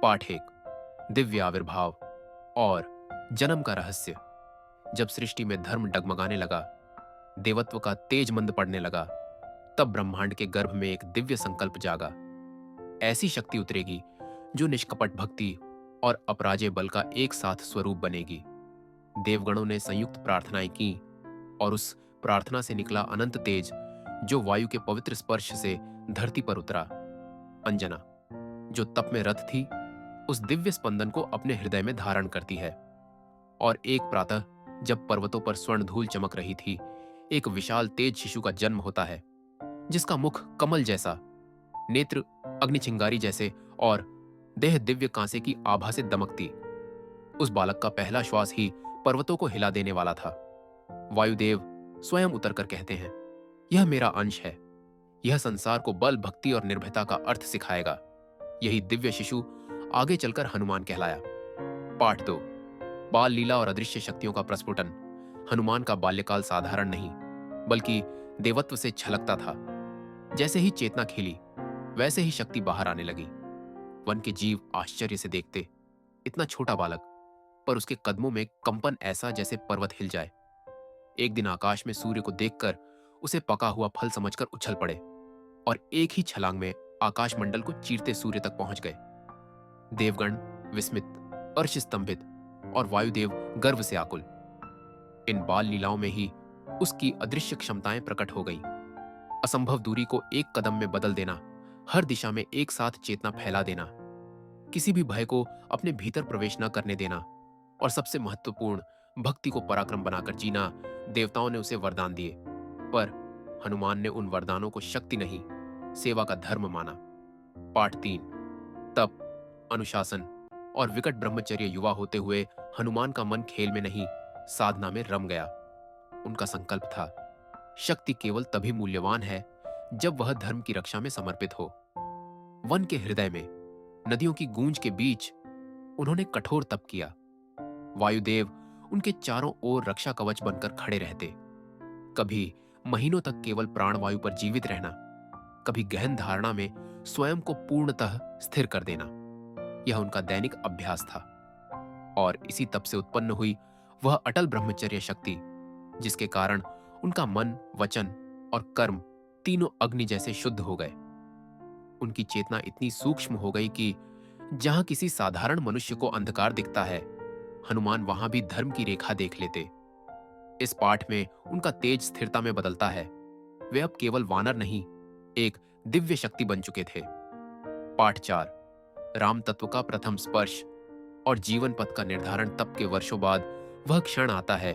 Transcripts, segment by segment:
पाठ एक, दिव्य आविर्भाव और जन्म का रहस्य। जब सृष्टि में धर्म डगमगाने लगा, देवत्व का तेज मंद पड़ने लगा, तब ब्रह्मांड के गर्भ में एक दिव्य संकल्प जागा। ऐसी शक्ति उतरेगी जो निष्कपट भक्ति और अपराजेय बल का एक साथ स्वरूप बनेगी। देवगणों ने संयुक्त प्रार्थनाएं की और उस प्रार्थना से निकला अनंत तेज जो वायु के पवित्र स्पर्श से धरती पर उतरा। अंजना, जो तप में रत थी, उस दिव्य स्पंदन को अपने हृदय में धारण करती है। और एक प्रातः जब पर्वतों पर स्वर्ण धूल चमक रही थी, एक विशाल तेज शिशु का जन्म होता है, जिसका मुख कमल जैसा, नेत्र अग्निचिंगारी जैसे और देह दिव्य कांसे की आभा से दमकती। उस बालक का पहला श्वास ही पर्वतों को हिला देने वाला था। वायुदेव स्वयं उतरकर कहते हैं, यह मेरा अंश है, यह संसार को बल, भक्ति और निर्भयता का अर्थ सिखाएगा। यही दिव्य शिशु आगे चलकर हनुमान कहलाया। पाठ 2, बाल लीला और अदृश्य शक्तियों का प्रस्फुटन। हनुमान का बाल्यकाल साधारण नहीं, बल्कि देवत्व से छलकता था। जैसे ही चेतना खिली, वैसे ही शक्ति बाहर आने लगी। वन के जीव आश्चर्य से देखते, इतना छोटा बालक, पर उसके कदमों में कंपन ऐसा जैसे पर्वत हिल जाए। एक दिन आकाश में सूर्य को देखकर उसे पका हुआ फल समझकर उछल पड़े और एक ही छलांग में आकाश मंडल को चीरते सूर्य तक पहुंच गए। देवगण विस्मित, अर्श स्तंभित और वायुदेव गर्व से आकुल। इन बाल लीलाओं में ही उसकी अदृश्य क्षमताएं प्रकट हो गईं। असंभव दूरी को एक कदम में बदल देना, हर दिशा में एक साथ चेतना फैला देना, किसी भी भय को अपने भीतर प्रवेश न करने देना और सबसे महत्वपूर्ण, भक्ति को पराक्रम बनाकर जीना, देवताओं ने उसे वरदान दिए। पर हनुमान ने उन वरदानों को शक्ति नहीं, सेवा का धर्म माना। पाठ 3, तप, अनुशासन और विकट ब्रह्मचर्य युवा होते हुए हनुमान का मन खेल में नहीं, साधना में रम गया। उनका संकल्प था, शक्ति केवल तभी मूल्यवान है जब वह धर्म की रक्षा में समर्पित हो। वन के हृदय में, नदियों की गूंज के बीच उन्होंने कठोर तप किया। वायुदेव उनके चारों ओर रक्षा कवच बनकर खड़े रहते। कभी महीनों तक केवल प्राणवायु पर जीवित रहना, कभी गहन धारणा में स्वयं को पूर्णतः स्थिर कर देना, यह उनका दैनिक अभ्यास था। और इसी तप से उत्पन्न हुई वह अटल ब्रह्मचर्य शक्ति, जिसके कारण उनका मन, वचन और कर्म तीनों अग्नि जैसे शुद्ध हो गए। उनकी चेतना इतनी सूक्ष्म हो गई कि जहां किसी साधारण मनुष्य को अंधकार दिखता है, हनुमान वहां भी धर्म की रेखा देख लेते। इस पाठ में उनका तेज स्थिरता में बदलता है। वे अब केवल वानर नहीं, एक दिव्य शक्ति बन चुके थे। पाठ 4, राम तत्व का प्रथम स्पर्श और जीवन पथ का निर्धारण। तप के वर्षों बाद वह क्षण आता है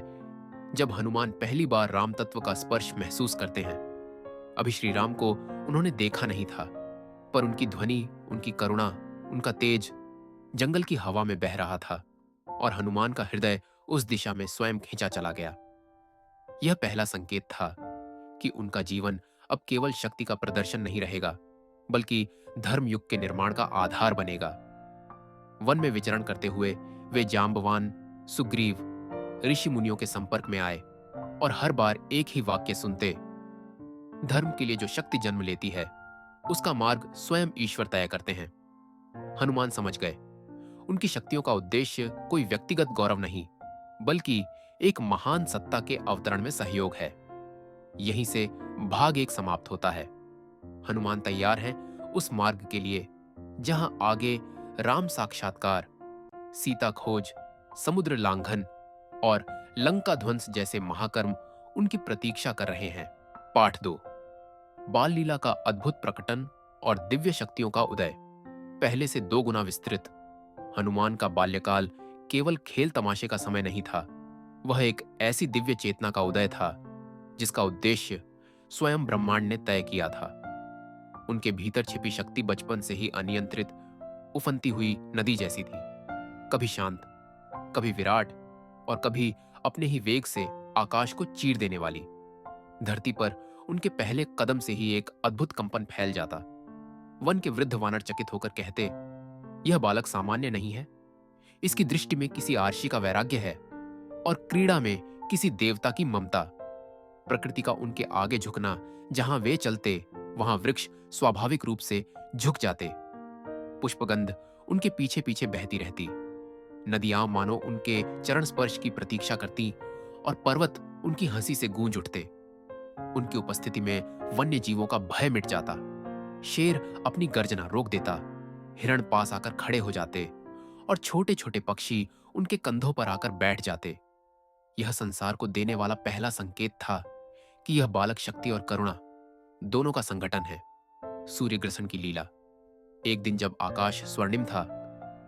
जब हनुमान पहली बार राम तत्व का स्पर्श महसूस करते हैं। अभी श्री राम को उन्होंने देखा नहीं था, पर उनकी ध्वनि, उनकी करुणा, उनका तेज जंगल की हवा में बह रहा था और हनुमान का हृदय उस दिशा में स्वयं खींचा चला गया। यह पहला संकेत था कि उनका जीवन अब केवल शक्ति का प्रदर्शन नहीं रहेगा, बल्कि धर्म युग के निर्माण का आधार बनेगा। वन में विचरण करते हुए वे जांबवान, सुग्रीव, ऋषि मुनियों के संपर्क में आए और हर बार एक ही वाक्य सुनते, धर्म के लिए जो शक्ति जन्म लेती है, उसका मार्ग स्वयं ईश्वर तय करते हैं। हनुमान समझ गए, उनकी शक्तियों का उद्देश्य कोई व्यक्तिगत गौरव नहीं, बल्कि एक महान सत्ता के अवतरण में सहयोग है। यहीं से भाग एक समाप्त होता है। हनुमान तैयार हैं उस मार्ग के लिए जहां आगे राम साक्षात्कार, सीता खोज, समुद्र लांघन और लंका ध्वंस जैसे महाकर्म उनकी प्रतीक्षा कर रहे हैं। पाठ 2, बाल लीला का अद्भुत प्रकटन और दिव्य शक्तियों का उदय। पहले से 2 गुना विस्तृत। हनुमान का बाल्यकाल केवल खेल तमाशे का समय नहीं था, वह एक ऐसी दिव्य चेतना का उदय था जिसका उद्देश्य स्वयं ब्रह्मांड ने तय किया था। उनके भीतर छिपी शक्ति बचपन से ही अनियंत्रित, उफनती हुई नदी जैसी थी, कभी शांत, कभी विराट और कभी अपने ही वेग से आकाश को चीर देने वाली। धरती पर उनके पहले कदम से ही एक अद्भुत कंपन फैल जाता। वन के वृद्ध वानर चकित होकर कहते, यह बालक सामान्य नहीं है, इसकी दृष्टि में किसी आर्षी का वैराग्य है और क्रीड़ा में किसी देवता की ममता। प्रकृति का उनके आगे झुकना, जहां वे चलते वहां वृक्ष स्वाभाविक रूप से झुक जाते। पुष्पगंध उनके पीछे पीछे बहती रहती। नदियां मानो उनके चरण स्पर्श की प्रतीक्षा करती और पर्वत उनकी हंसी से गूंज उठते। उनकी उपस्थिति में वन्य जीवों का भय मिट जाता। शेर अपनी गर्जना रोक देता, हिरण पास आकर खड़े हो जाते और छोटे छोटे पक्षी उनके कंधों पर आकर बैठ जाते। यह संसार को देने वाला पहला संकेत था कि यह बालक शक्ति और करुणा दोनों का संगठन है। सूर्य ग्रसन की लीला। एक दिन जब आकाश स्वर्णिम था,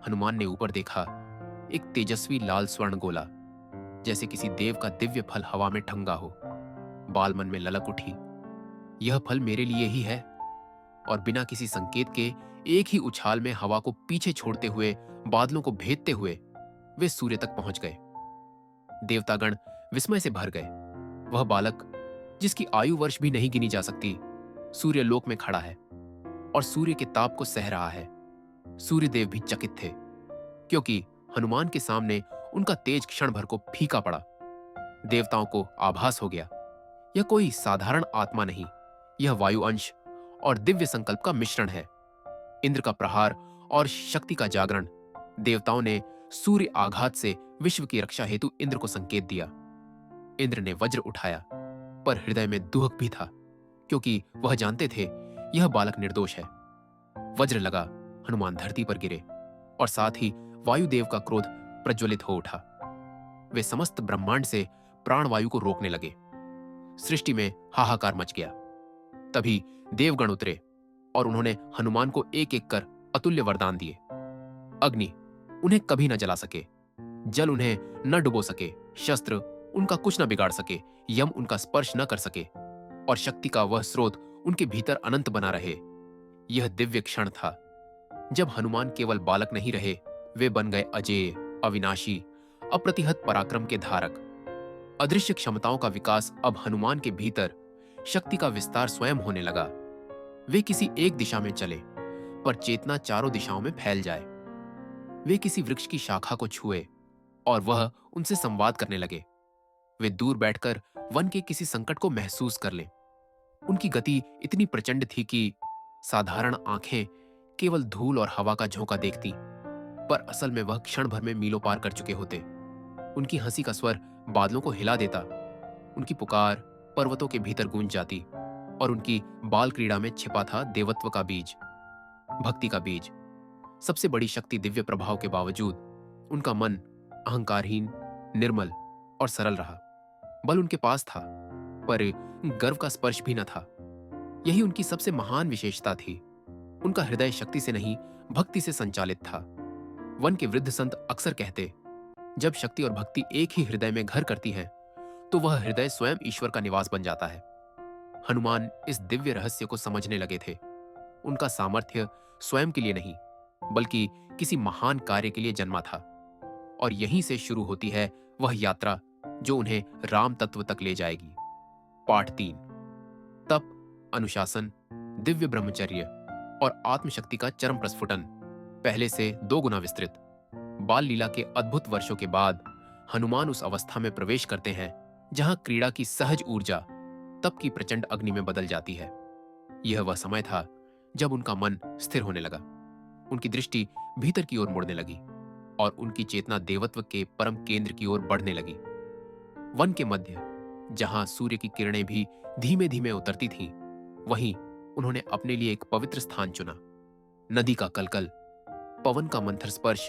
हनुमान ने ऊपर देखा। एक तेजस्वी लाल स्वर्ण गोला, जैसे किसी देव का दिव्य फल हवा में ठंगा हो। बाल मन में ललक उठी, यह फल मेरे लिए ही है। और बिना किसी संकेत के एक ही उछाल में हवा को पीछे छोड़ते हुए, बादलों को भेदते हुए वे सूर्य तक पहुंच गए। देवतागण विस्मय से भर गए। वह बालक, जिसकी आयु वर्ष भी नहीं गिनी जा सकती, सूर्य लोक में खड़ा है और सूर्य के ताप को सह रहा है। सूर्यदेव भी चकित थे, क्योंकि हनुमान के सामने उनका तेज क्षण भर को फीका पड़ा। देवताओं को आभास हो गया, यह कोई साधारण आत्मा नहीं, यह वायु अंश और दिव्य संकल्प का मिश्रण है। इंद्र का प्रहार और शक्ति का जागरण। देवताओं ने सूर्य आघात से विश्व की रक्षा हेतु इंद्र को संकेत दिया। इंद्र ने वज्र उठाया, पर हृदय में दुहक भी था, क्योंकि वह जानते थे यह बालक निर्दोष है। वज्र लगा, हनुमान धरती पर गिरे और साथ ही वायुदेव का क्रोध प्रज्वलित हो उठा। वे समस्त ब्रह्मांड से प्राणवायु को रोकने लगे। सृष्टि में हाहाकार मच गया। तभी देवगण उतरे और उन्होंने हनुमान को एक एक कर अतुल्य वरदान दिए। अग्नि उन्हें कभी न जला सके, जल उन्हें न डुबो सके, शस्त्र उनका कुछ न बिगाड़ सके, यम उनका स्पर्श न कर सके और शक्ति का वह स्रोत उनके भीतर अनंत बना रहे। यह दिव्य क्षण था जब हनुमान केवल बालक नहीं रहे, वे बन गए अजेय, अविनाशी, अप्रतिहत पराक्रम के धारक। अदृश्य क्षमताओं का विकास अब हनुमान के भीतर, शक्ति का विस्तार स्वयं होने लगा। वे किसी एक दिशा में चले, पर चेतना चारों दिशाओं में फैल जाए। वे किसी वृक्ष की शाखा को छुए और वह उनसे संवाद करने लगे। वे दूर बैठकर वन के किसी संकट को महसूस कर लें। उनकी गति इतनी प्रचंड थी कि साधारण आंखें केवल धूल और हवा का झोंका देखती, पर असल में वह क्षण भर में मीलों पार कर चुके होते। उनकी हंसी का स्वर बादलों को हिला देता, उनकी पुकार पर्वतों के भीतर गूंज जाती और उनकी बाल क्रीड़ा में छिपा था देवत्व का बीज, भक्ति का बीज। सबसे बड़ी शक्ति दिव्य प्रभाव के बावजूद उनका मन अहंकारहीन, निर्मल और सरल रहा। बल उनके पास था, पर गर्व का स्पर्श भी न था। यही उनकी सबसे महान विशेषता थी। उनका हृदय शक्ति से नहीं, भक्ति से संचालित था। वन के वृद्ध संत अक्सर कहते, जब शक्ति और भक्ति एक ही हृदय में घर करती है, तो वह हृदय स्वयं ईश्वर का निवास बन जाता है। हनुमान इस दिव्य रहस्य को समझने लगे थे। उनका सामर्थ्य स्वयं के लिए नहीं, बल्कि किसी महान कार्य के लिए जन्मा था। और यहीं से शुरू होती है वह यात्रा जो उन्हें राम तत्व तक ले जाएगी। पाठ 3। तप, अनुशासन, दिव्य ब्रह्मचर्य और आत्मशक्ति का चरम प्रस्फुटन, पहले से 2 गुना विस्तृत। बाल लीला के अद्भुत वर्षों के बाद हनुमान उस अवस्था में प्रवेश करते हैं जहां क्रीड़ा की सहज ऊर्जा तप की प्रचंड अग्नि में बदल जाती है। यह वह समय था जब उनका मन स्थिर होने लगा, उनकी दृष्टि भीतर की ओर मुड़ने लगी और उनकी चेतना देवत्व के परम केंद्र की ओर बढ़ने लगी। वन के मध्य, जहां सूर्य की किरणें भी धीमे धीमे उतरती थीं, वहीं उन्होंने अपने लिए एक पवित्र स्थान चुना। नदी का कलकल, पवन का मंथर स्पर्श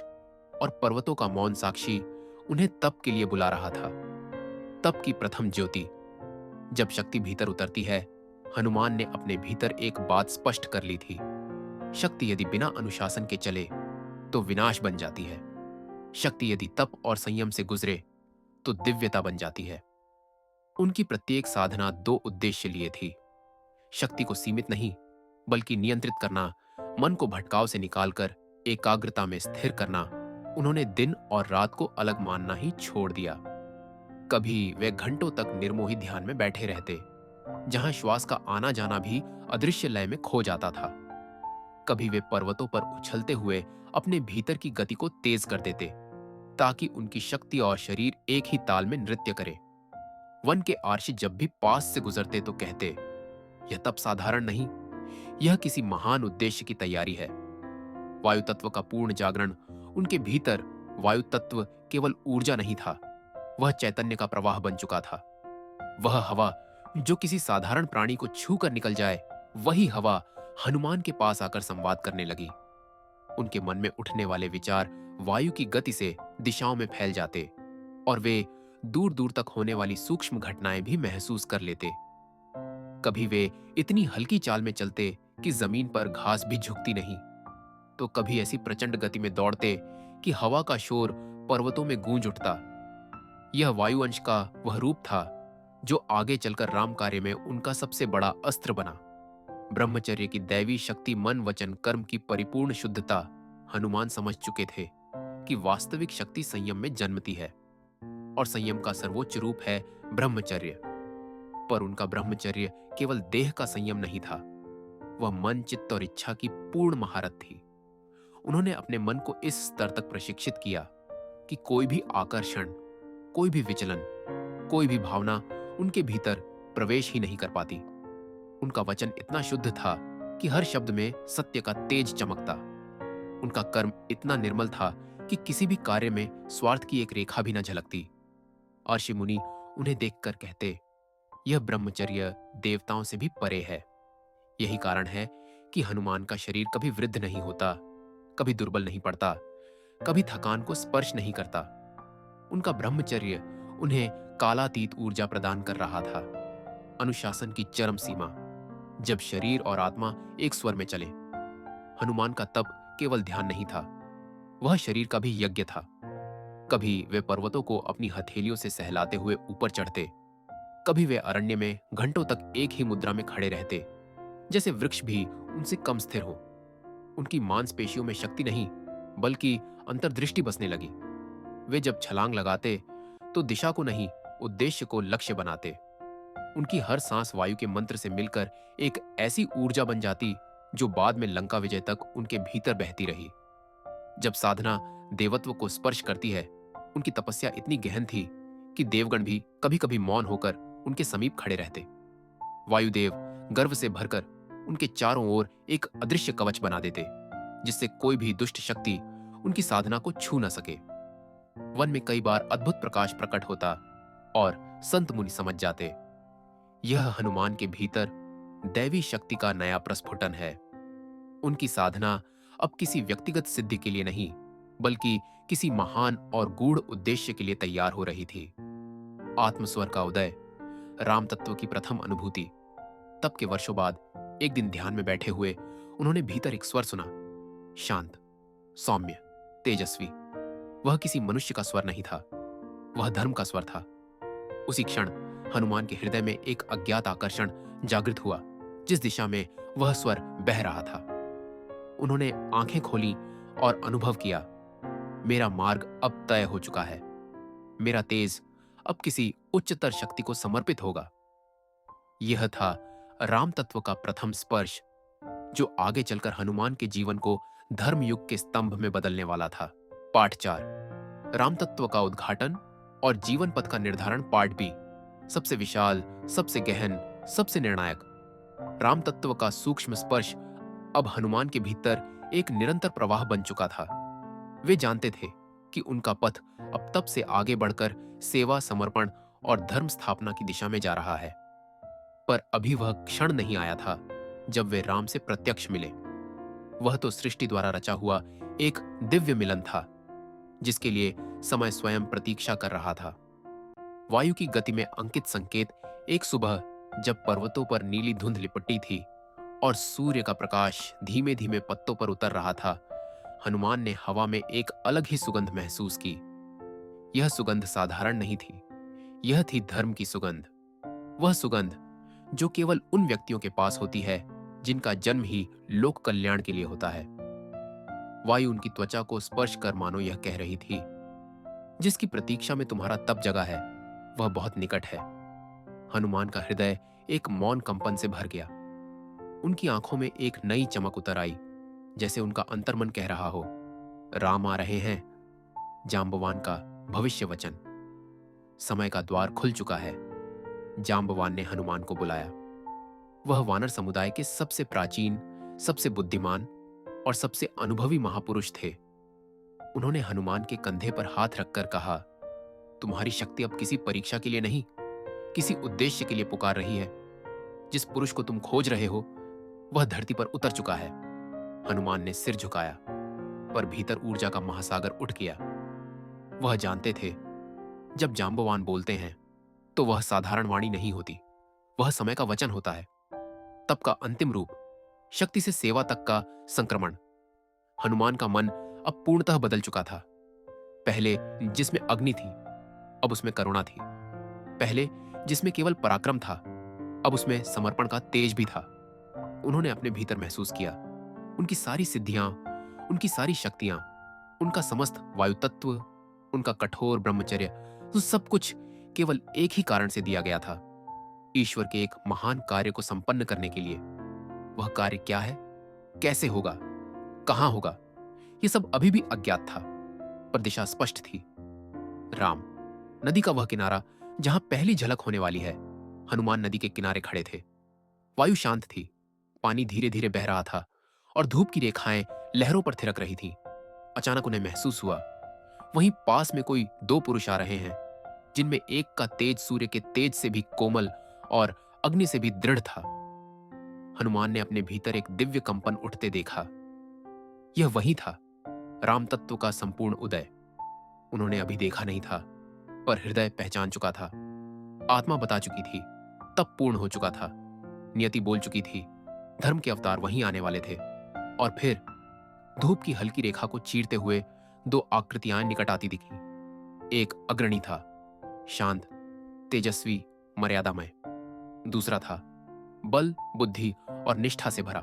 और पर्वतों का मौन साक्षी उन्हें तप के लिए बुला रहा था। तप की प्रथम ज्योति। जब शक्ति भीतर उतरती है, हनुमान ने अपने भीतर एक बात स्पष्ट कर ली थी। शक्ति यदि बिना अनुशासन के चले तो विनाश बन जाती है। शक्ति यदि तप और संयम से गुजरे तो दिव्यता बन जाती है। उनकी प्रत्येक साधना 2 उद्देश्य लिए थी। शक्ति को सीमित नहीं, बल्कि नियंत्रित करना, मन को भटकाव से निकालकर एकाग्रता में स्थिर करना। उन्होंने दिन और रात को अलग मानना ही छोड़ दिया। कभी वे घंटों तक निर्मोही ध्यान में बैठे रहते, जहां श्वास का आना जाना भी अदृश्य लय में खो जाता था। कभी वे पर्वतों पर उछलते हुए अपने भीतर की गति को तेज कर देते, ताकि उनकी शक्ति और शरीर एक ही ताल में नृत्य करे। वन के आर्षि जब भी पास से गुजरते तो कहते, यह तप साधारण नहीं, यह किसी महान उद्देश्य की तैयारी है। वायु तत्व का पूर्ण जागरण। उनके भीतर वायु तत्व केवल ऊर्जा नहीं था, वह चैतन्य का प्रवाह बन चुका था। वह हवा जो किसी साधारण प्राणी को छू कर निकल जाए, वही हवा हनुमान के पास आकर संवाद करने लगी। उनके मन में उठने वाले विचार वायु की गति से दिशाओं में फैल जाते और वे दूर दूर तक होने वाली सूक्ष्म घटनाएं भी महसूस कर लेते। कभी वे इतनी हल्की चाल में चलते कि जमीन पर घास भी झुकती नहीं, तो कभी ऐसी प्रचंड गति में दौड़ते कि हवा का शोर पर्वतों में गूंज उठता। यह वायु अंश का वह रूप था जो आगे चलकर राम कार्य में उनका सबसे बड़ा अस्त्र बना। ब्रह्मचर्य की दैवी शक्ति, मन वचन कर्म की परिपूर्ण शुद्धता हनुमान समझ चुके थे कि वास्तविक शक्ति संयम में जन्मती है और संयम का सर्वोच्च रूप है ब्रह्मचर्य। पर उनका ब्रह्मचर्य केवल देह का संयम नहीं था, वह मन, चित्त और इच्छा की पूर्ण महारत थी। उन्होंने अपने मन को इस स्तर तक प्रशिक्षित किया कि कोई भी आकर्षण, कोई भी विचलन, कोई भी भावना उनके भीतर प्रवेश ही नहीं कर पाती। उनका वचन इतना शुद्ध था कि हर शब्द में सत्य का तेज चमकता। उनका कर्म इतना निर्मल था कि किसी भी कार्य में स्वार्थ की एक रेखा भी न झलकती। ऋषि मुनि उन्हें देखकर कहते, यह ब्रह्मचर्य देवताओं से भी परे है। यही कारण है कि हनुमान का शरीर कभी वृद्ध नहीं होता, कभी दुर्बल नहीं पड़ता, कभी थकान को स्पर्श नहीं करता। उनका ब्रह्मचर्य उन्हें कालातीत ऊर्जा प्रदान कर रहा था, अनुशासन की चरम सीमा, जब शरीर और आत्मा एक स्वर में चले। हनुमान का तप केवल ध्यान नहीं था, वह शरीर का भी यज्ञ था। कभी वे पर्वतों को अपनी हथेलियों से सहलाते हुए ऊपर चढ़ते, कभी वे अरण्य में घंटों तक एक ही मुद्रा में खड़े रहते, जैसे वृक्ष भी उनसे कम स्थिर हो। उनकी मांसपेशियों में शक्ति नहीं, बल्कि अंतर्दृष्टि बसने लगी। वे जब छलांग लगाते तो दिशा को नहीं, उद्देश्य को लक्ष्य बनाते। उनकी हर सांस वायु के मंत्र से मिलकर एक ऐसी ऊर्जा बन जाती जो बाद में लंका विजय तक उनके भीतर बहती रही। जब साधना देवत्व को स्पर्श करती है, उनकी तपस्या इतनी गहन थी कि देवगण भी कभी कभी मौन होकर उनके समीप खड़े रहते। वायुदेव गर्व से भरकर उनके चारों ओर एक अदृश्य कवच बना देते, जिससे कोई भी दुष्ट शक्ति उनकी साधना को छू न सके। वन में कई बार अद्भुत प्रकाश प्रकट होता और संत मुनि समझ जाते, यह हनुमान के भीतर दैवी शक्ति का नया प्रस्फुटन है। उनकी साधना अब किसी व्यक्तिगत सिद्धि के लिए नहीं, बल्कि किसी महान और गूढ़ उद्देश्य के लिए तैयार हो रही थी। आत्मस्वर का उदय, राम तत्व की प्रथम अनुभूति। तब के वर्षों बाद एक दिन ध्यान में बैठे हुए उन्होंने भीतर एक स्वर सुना, शांत, सौम्य, तेजस्वी। वह किसी मनुष्य का स्वर नहीं था, वह धर्म का स्वर था। उसी क्षण हनुमान के हृदय में एक अज्ञात आकर्षण जागृत हुआ, जिस दिशा में वह स्वर बह रहा था। उन्होंने आंखें खोली और अनुभव किया, मेरा मार्ग अब तय हो चुका है, मेरा तेज अब किसी उच्चतर शक्ति को समर्पित होगा। यह था राम तत्व का प्रथम स्पर्श, जो आगे चलकर हनुमान के जीवन को धर्मयुग के स्तंभ में बदलने वाला था। पाठ 4, राम तत्व का उद्घाटन और जीवन पथ का निर्धारण। पाठ बी, सबसे विशाल, सबसे गहन, सबसे निर्णायक। राम तत्व का सूक्ष्म स्पर्श अब हनुमान के भीतर एक निरंतर प्रवाह बन चुका था। वे जानते थे कि उनका पथ अब तब से आगे बढ़कर सेवा, समर्पण और धर्म स्थापना की दिशा में जा रहा है। पर अभी वह क्षण नहीं आया था जब वे राम से प्रत्यक्ष मिले। वह तो सृष्टि द्वारा रचा हुआ एक दिव्य मिलन था, जिसके लिए समय स्वयं प्रतीक्षा कर रहा था। वायु की गति में अंकित संकेत एक सुबह, जब पर्वतों पर नीली धुंध लिपटी थी और सूर्य का प्रकाश धीमे धीमे पत्तों पर उतर रहा था, हनुमान ने हवा में एक अलग ही सुगंध महसूस की। यह सुगंध साधारण नहीं थी, यह थी धर्म की सुगंध। वह सुगंध जो केवल उन व्यक्तियों के पास होती है जिनका जन्म ही लोक कल्याण के लिए होता है। वायु उनकी त्वचा को स्पर्श कर मानो यह कह रही थी, जिसकी प्रतीक्षा में तुम्हारा तप जगा है, वह बहुत निकट है। हनुमान का हृदय एक मौन कंपन से भर गया। उनकी आंखों में एक नई चमक उतर आई, जैसे उनका अंतर्मन कह रहा हो, राम आ रहे हैं। जाम्बवान का भविष्य वचन। समय का द्वार खुल चुका है। जाम्बवान ने हनुमान को बुलाया। वह वानर समुदाय के सबसे प्राचीन, सबसे बुद्धिमान और सबसे अनुभवी महापुरुष थे। उन्होंने हनुमान के कंधे पर हाथ रखकर कहा, तुम्हारी शक्ति अब किसी परीक्षा के लिए नहीं, किसी उद्देश्य के लिए पुकार रही है। जिस पुरुष को तुम खोज रहे हो वह धरती पर उतर चुका है। हनुमान ने सिर झुकाया, पर भीतर ऊर्जा का महासागर उठ गया। वह जानते थे, जब जांबवान बोलते हैं तो वह साधारण वाणी नहीं होती, वह समय का वचन होता है। तप का अंतिम रूप, शक्ति से सेवा तक का संक्रमण। हनुमान का मन अब पूर्णतः बदल चुका था। पहले जिसमें अग्नि थी, अब उसमें करुणा थी। पहले जिसमें केवल पराक्रम था, अब उसमें समर्पण का तेज भी था। उन्होंने अपने भीतर महसूस किया, उनकी सारी सिद्धियां, उनकी सारी शक्तियां, उनका समस्त वायु तत्व, उनका कठोर ब्रह्मचर्य, तो सब कुछ केवल एक ही कारण से दिया गया था, ईश्वर के एक महान कार्य को संपन्न करने के लिए। वह कार्य क्या है, कैसे होगा, कहां होगा, यह सब अभी भी अज्ञात था, पर दिशा स्पष्ट थी। राम, नदी का वह किनारा जहां पहली झलक होने वाली है। हनुमान नदी के किनारे खड़े थे। वायु शांत थी, पानी धीरे धीरे बह रहा था और धूप की रेखाएं लहरों पर थिरक रही थीं। अचानक उन्हें महसूस हुआ, वहीं पास में कोई दो पुरुष आ रहे हैं, जिनमें एक का तेज सूर्य के तेज से भी कोमल और अग्नि से भी दृढ़ था। हनुमान ने अपने भीतर एक दिव्य कंपन उठते देखा। यह वही था, राम तत्व का संपूर्ण उदय। उन्होंने अभी देखा नहीं था, पर हृदय पहचान चुका था। आत्मा बता चुकी थी, तब पूर्ण हो चुका था। नियति बोल चुकी थी, धर्म के अवतार वहीं आने वाले थे। और फिर धूप की हल्की रेखा को चीरते हुए दो आकृतियां निकट आती दिखी। एक अग्रणी था, शांत, तेजस्वी, मर्यादामय। दूसरा था बल, बुद्धि और निष्ठा से भरा।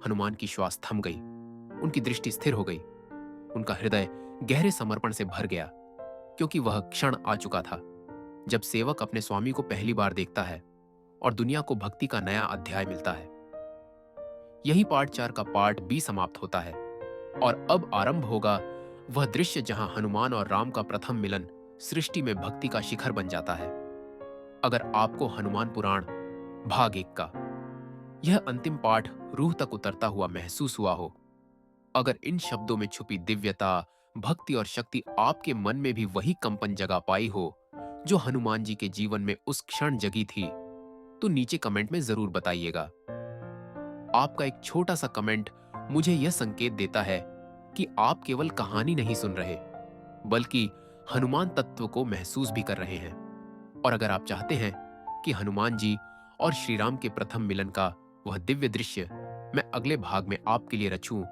हनुमान की श्वास थम गई, उनकी दृष्टि स्थिर हो गई, उनका हृदय गहरे समर्पण से भर गया, क्योंकि वह क्षण आ चुका था जब सेवक अपने स्वामी को पहली बार देखता है और दुनिया को भक्ति का नया अध्याय मिलता है। यही पार्ट 4 का पार्ट बी समाप्त होता है और अब आरंभ होगा वह दृश्य जहां हनुमान और राम का प्रथम मिलन सृष्टि में भक्ति का शिखर बन जाता है। अगर आपको हनुमान पुराण भाग 1 का यह अंतिम पाठ रूह तक उतरता हुआ महसूस हुआ हो, अगर इन शब्दों में छुपी दिव्यता, भक्ति और शक्ति आपके मन में भी वही कंपन जगा पाई हो जो हनुमान जी के जीवन में उस क्षण जगी थी, तो नीचे कमेंट में जरूर बताइएगा। आपका एक छोटा सा कमेंट मुझे यह संकेत देता है कि आप केवल कहानी नहीं सुन रहे, बल्कि हनुमान तत्व को महसूस भी कर रहे हैं। और अगर आप चाहते हैं कि हनुमान जी और श्री राम के प्रथम मिलन का वह दिव्य दृश्य मैं अगले भाग में आपके लिए रचूं,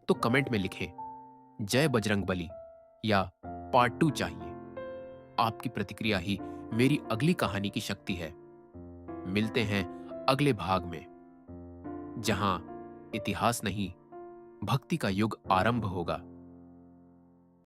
तो कमेंट में लिखें जय बजरंग बली या पार्ट 2 चाहिए। आपकी प्रतिक्रिया ही मेरी अगली कहानी की शक्ति है। मिलते हैं अगले भाग में, जहां इतिहास नहीं, भक्ति का युग आरंभ होगा।